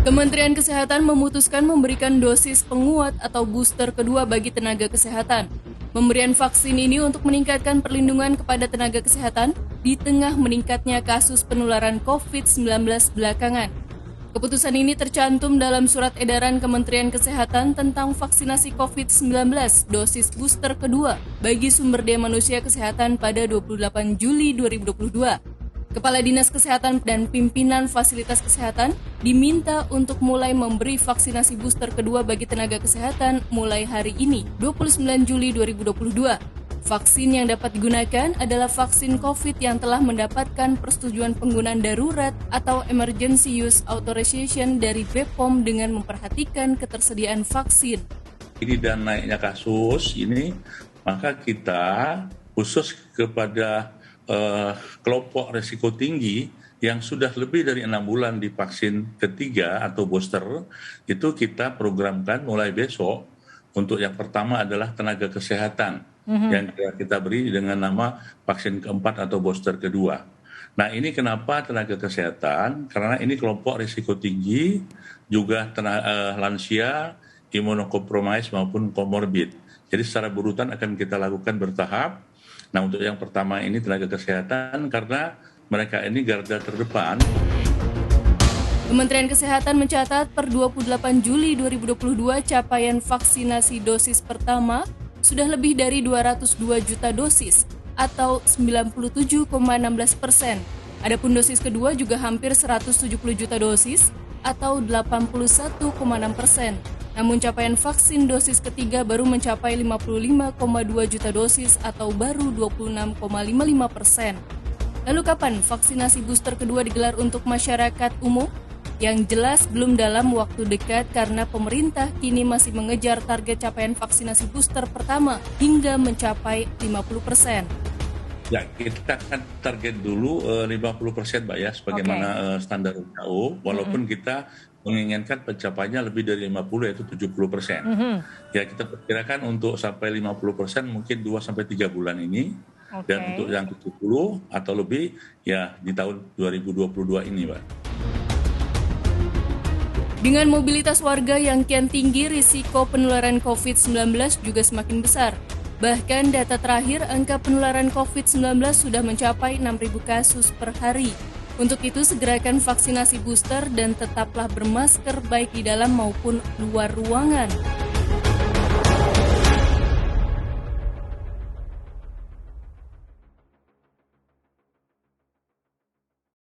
Kementerian Kesehatan memutuskan memberikan dosis penguat atau booster kedua bagi tenaga kesehatan. Pemberian vaksin ini untuk meningkatkan perlindungan kepada tenaga kesehatan di tengah meningkatnya kasus penularan COVID-19 belakangan. Keputusan ini tercantum dalam surat edaran Kementerian Kesehatan tentang vaksinasi COVID-19 dosis booster kedua bagi sumber daya manusia kesehatan pada 28 Juli 2022. Kepala Dinas Kesehatan dan pimpinan fasilitas kesehatan diminta untuk mulai memberi vaksinasi booster kedua bagi tenaga kesehatan mulai hari ini, 29 Juli 2022. Vaksin yang dapat digunakan adalah vaksin COVID yang telah mendapatkan persetujuan penggunaan darurat atau Emergency Use Authorization dari BPOM dengan memperhatikan ketersediaan vaksin. Ini dan naiknya kasus ini, maka kita khusus kepada kelompok risiko tinggi yang sudah lebih dari 6 bulan di vaksin ketiga atau booster, itu kita programkan mulai besok. Untuk yang pertama adalah tenaga kesehatan yang kita beri dengan nama vaksin keempat atau booster kedua. Nah, ini kenapa tenaga kesehatan? Karena ini kelompok risiko tinggi, juga lansia, imunokompromis maupun komorbid. Jadi secara berurutan akan kita lakukan bertahap. Nah, untuk yang pertama ini tenaga kesehatan karena mereka ini garda terdepan. Kementerian Kesehatan mencatat per 28 Juli 2022 capaian vaksinasi dosis pertama sudah lebih dari 202 juta dosis atau 97,16%. Adapun dosis kedua juga hampir 170 juta dosis atau 81,6%. Namun capaian vaksin dosis ketiga baru mencapai 55,2 juta dosis atau baru 26,55%. Lalu kapan vaksinasi booster kedua digelar untuk masyarakat umum? Yang jelas belum dalam waktu dekat karena pemerintah kini masih mengejar target capaian vaksinasi booster pertama hingga mencapai 50%. Ya, kita akan target dulu 50% Mbak ya, sebagaimana standar WHO, walaupun kita menginginkan pencapaiannya lebih dari 50 yaitu 70%. Ya, kita perkirakan untuk sampai 50% mungkin 2-3 bulan ini. Dan untuk yang 70 atau lebih ya di tahun 2022 ini, Mbak. Dengan mobilitas warga yang kian tinggi, risiko penularan COVID-19 juga semakin besar. Bahkan data terakhir angka penularan COVID-19 sudah mencapai 6.000 kasus per hari. Untuk itu segerakan vaksinasi booster dan tetaplah bermasker baik di dalam maupun luar ruangan.